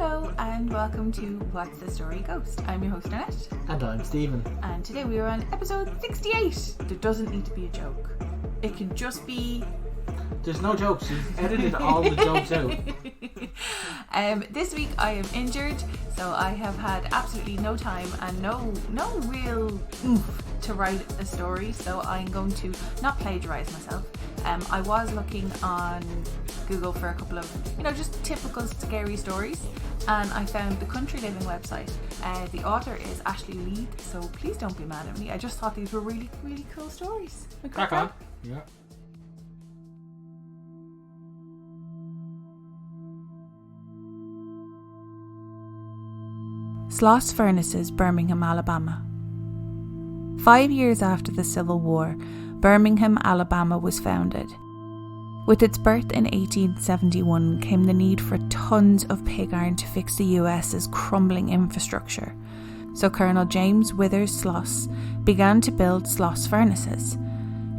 Hello and welcome to What's the Story Ghost. I'm your host Annette. And I'm Steven. And today we are on episode 68. There doesn't need to be a joke. It can just be... There's no jokes. You've edited all the jokes out. This week I am injured, so I have had absolutely no time and no real oomph to write a story, so I'm going to not plagiarise myself. I was looking on Google for a couple of, just typical scary stories, and I found the Country Living website. The author is Ashley Lead, so please don't be mad at me. I just thought these were really, really cool stories. Crack on. Yeah. Sloss Furnaces, Birmingham, Alabama. 5 years after the Civil War, Birmingham, Alabama was founded. With its birth in 1871 came the need for tons of pig iron to fix the US's crumbling infrastructure. So Colonel James Withers Sloss began to build Sloss Furnaces.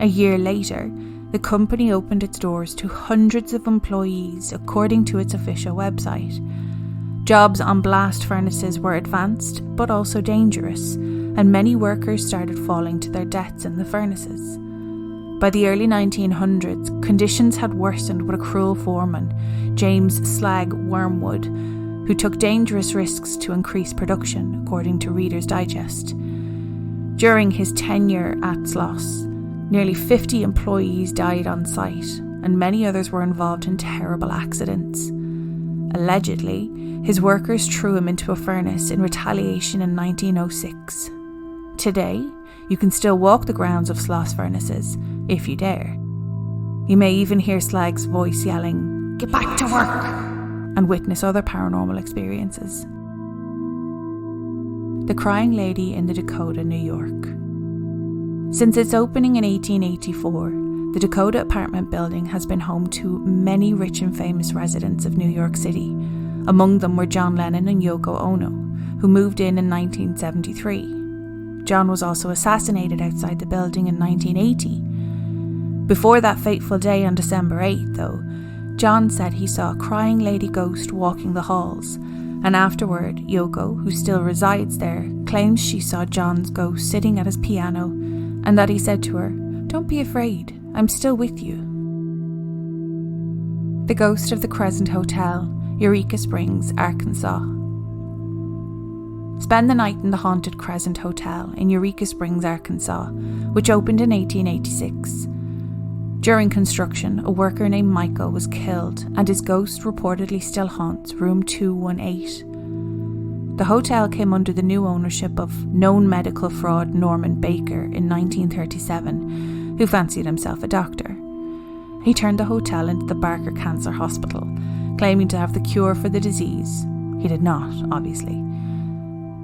A year later, the company opened its doors to hundreds of employees, according to its official website. Jobs on blast furnaces were advanced, but also dangerous, and many workers started falling to their deaths in the furnaces. By the early 1900s, conditions had worsened with a cruel foreman, James Slag Wormwood, who took dangerous risks to increase production, according to Reader's Digest. During his tenure at Sloss, nearly 50 employees died on site, and many others were involved in terrible accidents. Allegedly, his workers threw him into a furnace in retaliation in 1906. Today, you can still walk the grounds of Sloss Furnaces, if you dare. You may even hear Slag's voice yelling, "Get back to work!" and witness other paranormal experiences. The Crying Lady in the Dakota, New York. Since its opening in 1884, the Dakota apartment building has been home to many rich and famous residents of New York City. Among them were John Lennon and Yoko Ono, who moved in 1973. John was also assassinated outside the building in 1980. Before that fateful day on December 8th, though, John said he saw a crying lady ghost walking the halls, and afterward, Yoko, who still resides there, claims she saw John's ghost sitting at his piano, and that he said to her, "Don't be afraid, I'm still with you." The Ghost of the Crescent Hotel, Eureka Springs, Arkansas. Spend the night in the haunted Crescent Hotel in Eureka Springs, Arkansas, which opened in 1886. During construction, a worker named Michael was killed, and his ghost reportedly still haunts room 218. The hotel came under the new ownership of known medical fraud Norman Baker in 1937, who fancied himself a doctor. He turned the hotel into the Barker Cancer Hospital, claiming to have the cure for the disease. He did not, obviously.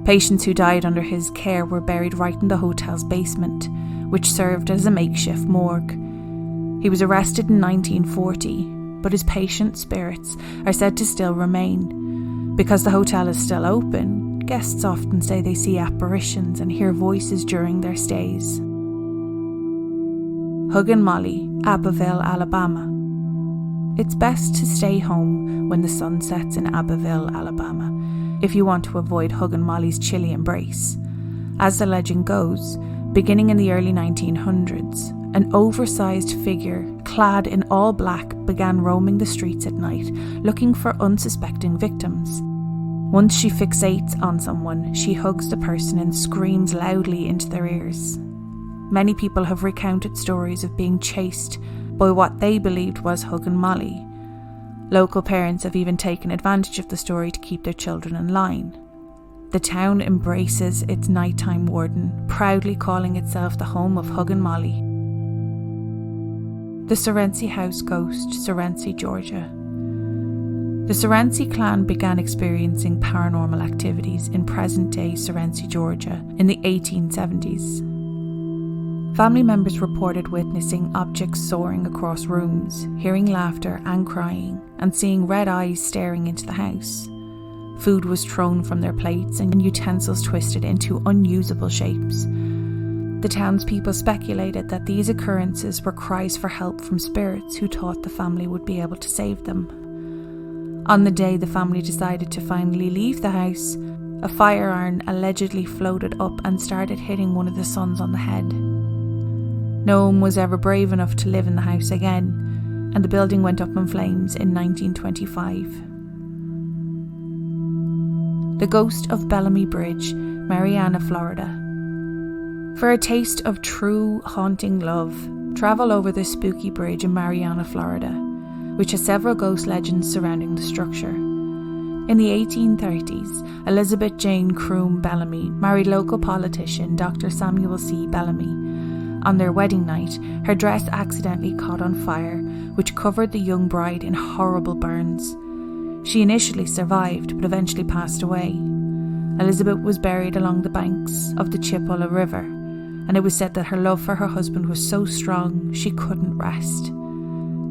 Patients who died under his care were buried right in the hotel's basement, which served as a makeshift morgue. He was arrested in 1940, but his patient spirits are said to still remain. Because the hotel is still open, guests often say they see apparitions and hear voices during their stays. Hug and Molly, Abbeville, Alabama. It's best to stay home when the sun sets in Abbeville, Alabama, if you want to avoid Hug and Molly's chilly embrace. As the legend goes, beginning in the early 1900s, an oversized figure, clad in all black, began roaming the streets at night, looking for unsuspecting victims. Once she fixates on someone, she hugs the person and screams loudly into their ears. Many people have recounted stories of being chased by what they believed was Hug and Molly. Local parents have even taken advantage of the story to keep their children in line. The town embraces its nighttime warden, proudly calling itself the home of Hug and Molly. The Serency House Ghost, Serency, Georgia. The Serency clan began experiencing paranormal activities in present-day Serency, Georgia in the 1870s. Family members reported witnessing objects soaring across rooms, hearing laughter and crying, and seeing red eyes staring into the house. Food was thrown from their plates and utensils twisted into unusable shapes. The townspeople speculated that these occurrences were cries for help from spirits who thought the family would be able to save them. On the day the family decided to finally leave the house, a fire iron allegedly floated up and started hitting one of the sons on the head. No one was ever brave enough to live in the house again, and the building went up in flames in 1925. The ghost of Bellamy Bridge, Marianna, Florida. For a taste of true haunting love, travel over the spooky bridge in Marianna, Florida, which has several ghost legends surrounding the structure. In the 1830s, Elizabeth Jane Croom Bellamy married local politician Dr. Samuel C. Bellamy. On their wedding night, her dress accidentally caught on fire, which covered the young bride in horrible burns. She initially survived, but eventually passed away. Elizabeth was buried along the banks of the Chippewa River, and it was said that her love for her husband was so strong she couldn't rest.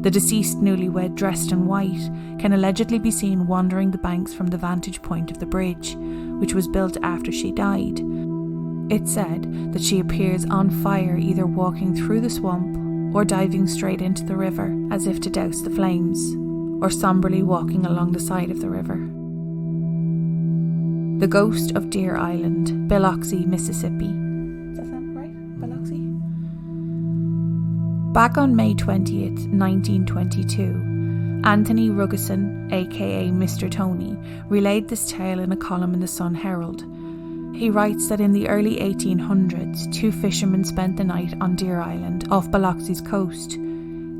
The deceased newlywed, dressed in white, can allegedly be seen wandering the banks from the vantage point of the bridge, which was built after she died. It's said that she appears on fire, either walking through the swamp or diving straight into the river as if to douse the flames, or somberly walking along the side of the river. The ghost of Deer Island, Biloxi, Mississippi. Does that sound right? Biloxi? Back on May 20th, 1922, Anthony Ruggison, aka Mr. Tony, relayed this tale in a column in the Sun Herald. He writes that in the early 1800s, two fishermen spent the night on Deer Island off Biloxi's coast.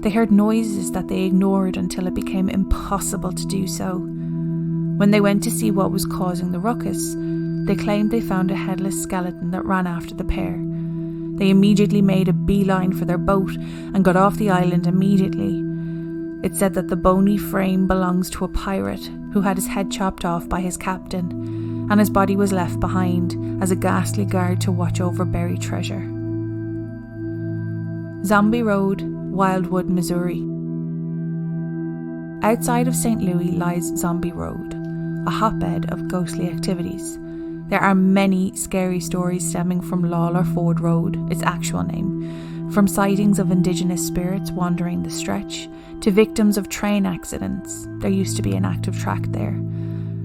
They heard noises that they ignored until it became impossible to do so. When they went to see what was causing the ruckus, they claimed they found a headless skeleton that ran after the pair. They immediately made a beeline for their boat and got off the island immediately. It's said that the bony frame belongs to a pirate who had his head chopped off by his captain, and his body was left behind as a ghastly guard to watch over buried treasure. Zombie Road, Wildwood, Missouri. Outside of St. Louis lies Zombie Road, a hotbed of ghostly activities. There are many scary stories stemming from Lawler Ford Road, its actual name, from sightings of indigenous spirits wandering the stretch, to victims of train accidents. There used to be an active track there,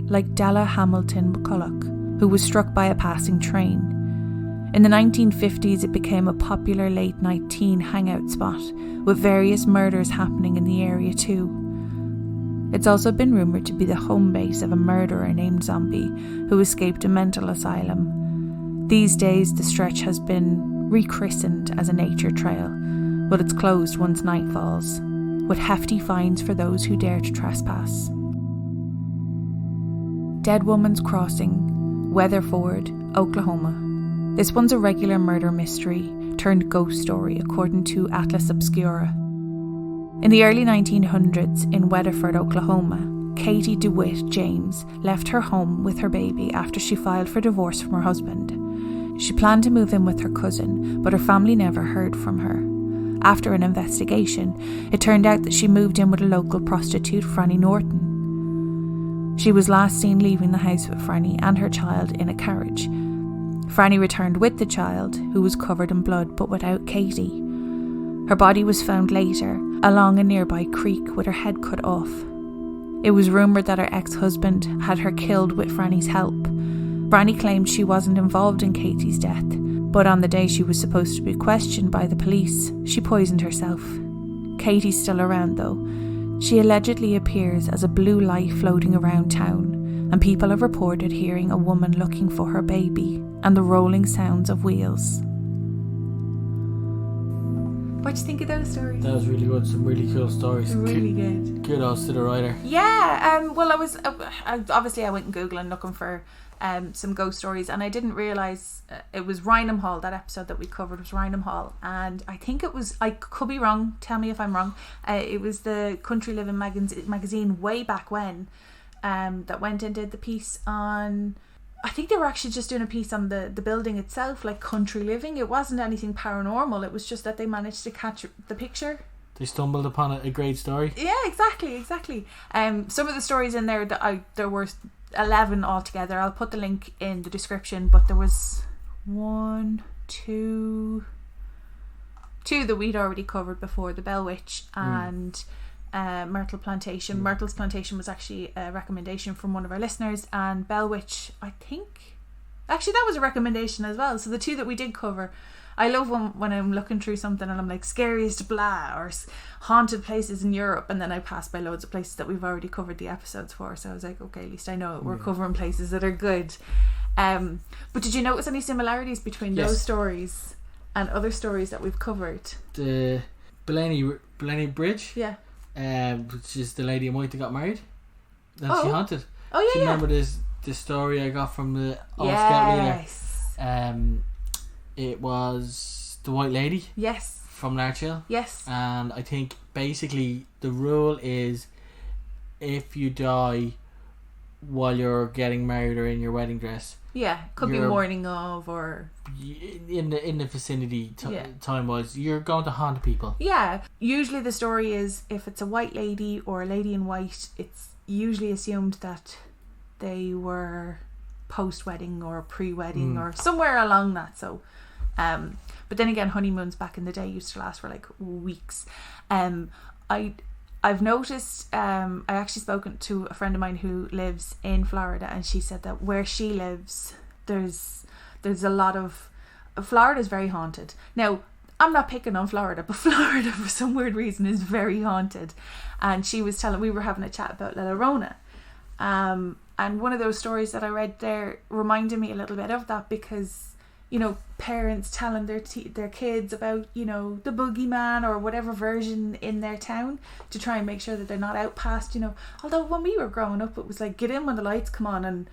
like Della Hamilton McCulloch, who was struck by a passing train. In the 1950s, it became a popular late-night teen hangout spot, with various murders happening in the area too. It's also been rumoured to be the home base of a murderer named Zombie, who escaped a mental asylum. These days, the stretch has been rechristened as a nature trail, but it's closed once night falls, with hefty fines for those who dare to trespass. Dead Woman's Crossing, Weatherford, Oklahoma. This one's a regular murder mystery turned ghost story according to Atlas Obscura. In the early 1900s in Weatherford, Oklahoma, Katie DeWitt James left her home with her baby after she filed for divorce from her husband. She planned to move in with her cousin, but her family never heard from her. After an investigation, it turned out that she moved in with a local prostitute, Franny Norton. She was last seen leaving the house with Franny and her child in a carriage. Franny returned with the child, who was covered in blood but without Katie. Her body was found later, along a nearby creek with her head cut off. It was rumoured that her ex-husband had her killed with Franny's help. Franny claimed she wasn't involved in Katie's death, but on the day she was supposed to be questioned by the police, she poisoned herself. Katie's still around though. She allegedly appears as a blue light floating around town, and people have reported hearing a woman looking for her baby and the rolling sounds of wheels. What do you think of those stories? That was really good. Some really cool stories. Really good. Kudos to the writer. Yeah. Well, I was obviously I went Googling looking for some ghost stories, and I didn't realise it was Rynham Hall. That episode that we covered was Rynham Hall, and I think it was. I could be wrong. Tell me if I'm wrong. It was the Country Living magazine way back when that went and did the piece on. I think they were actually just doing a piece on the building itself, like Country Living. It wasn't anything paranormal. It was just that they managed to catch the picture. They stumbled upon a great story. Yeah, exactly. Some of the stories in there there were 11 altogether. I'll put the link in the description. But there was two that we'd already covered before, the Bell Witch and Myrtle Plantation. Myrtle's Plantation was actually a recommendation from one of our listeners, and Bell Witch, I think, actually that was a recommendation as well. So the two that we did cover, I love when I'm looking through something and I'm like scariest blah or haunted places in Europe, and then I pass by loads of places that we've already covered the episodes for, so I was like, okay, at least I know we're covering places that are good. But did you notice any similarities between those stories and other stories that we've covered? The Blenny Bridge, which is the lady in white that got married, and she haunted. Oh yeah, do you remember this story I got from the old scout leader? It was the White Lady. Yes. From Larchill. Yes. And I think basically the rule is if you die while you're getting married or in your wedding dress. Yeah, could be morning of or in the vicinity time wise, you're going to haunt people. Yeah. Usually the story is if it's a white lady or a lady in white, it's usually assumed that they were post-wedding or pre-wedding or somewhere along that. So but then again, honeymoons back in the day used to last for like weeks. I've noticed, I actually spoken to a friend of mine who lives in Florida, and she said that where she lives, there's a lot of, Florida's very haunted. Now, I'm not picking on Florida, but Florida for some weird reason is very haunted. And she was telling, we were having a chat about La Llorona. And one of those stories that I read there reminded me a little bit of that, because you know, parents telling their kids about, you know, the boogeyman or whatever version in their town to try and make sure that they're not out past, you know. Although when we were growing up, it was like, get in when the lights come on. And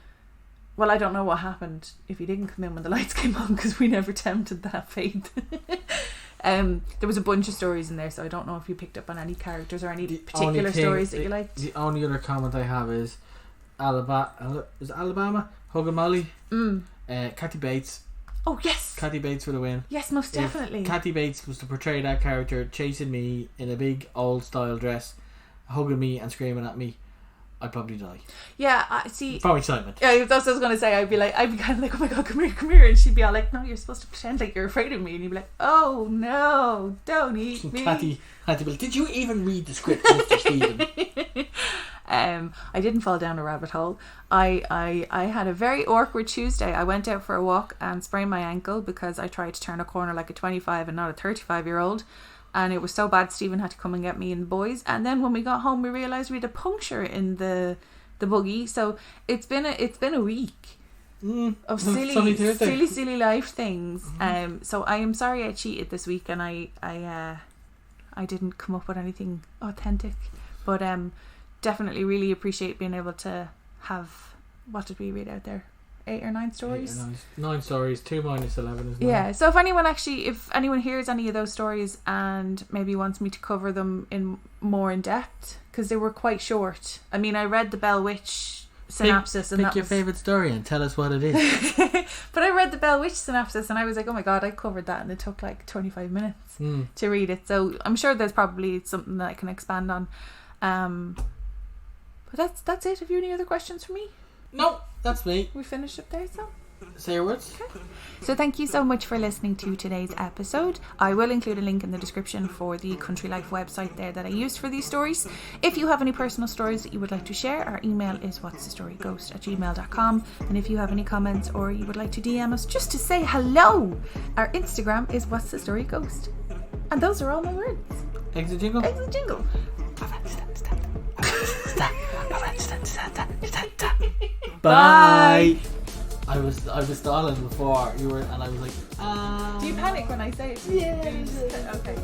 well, I don't know what happened if you didn't come in when the lights came on, because we never tempted that fate. There was a bunch of stories in there, so I don't know if you picked up on any characters or any particular stories that you liked. The only other comment I have is Alabama, Hug and Molly, Kathy Bates. Oh yes, Kathy Bates for the win. Yes, most definitely. If Kathy Bates was to portray that character chasing me in a big old style dress, hugging me and screaming at me, I'd probably die. Yeah, I see. From excitement. Yeah, that's what I was going to say. I'd be kind of like, oh my god, come here, and she'd be all like, no, you're supposed to pretend like you're afraid of me, and you'd be like, oh no, don't eat me. Kathy had to be like, did you even read the script, Mr. Steven? I didn't fall down a rabbit hole. I had a very awkward Tuesday. I went out for a walk and sprained my ankle because I tried to turn a corner like a 25 and not a 35-year-old. And it was so bad, Stephen had to come and get me and the boys. And then when we got home, we realised we had a puncture in the buggy. So it's been a week of silly life things. So I am sorry I cheated this week, and I didn't come up with anything authentic. But definitely really appreciate being able to have, what did we read out there? 8 or 9 stories? 9 stories, 2 minus 11 is 9. Yeah, so if anyone hears any of those stories and maybe wants me to cover them more in depth, because they were quite short. I mean, I read the Bell Witch synopsis. Pick your favourite story and tell us what it is. But I read the Bell Witch synopsis and I was like, oh my god, I covered that, and it took like 25 minutes to read it. So I'm sure there's probably something that I can expand on. But that's it. Have you any other questions for me? No, that's me. We finished up there, so say your words. Okay. So thank you so much for listening to today's episode. I will include a link in the description for the Country Life website there that I used for these stories. If you have any personal stories that you would like to share, our email is whatsthestoryghost@gmail.com. And if you have any comments or you would like to DM us just to say hello, our Instagram is whatsthestoryghost. And those are all my words. Exit jingle. Exit jingle. Bye. I was stalling before you were, and I was like, Do you panic when I say it? Yeah. Okay.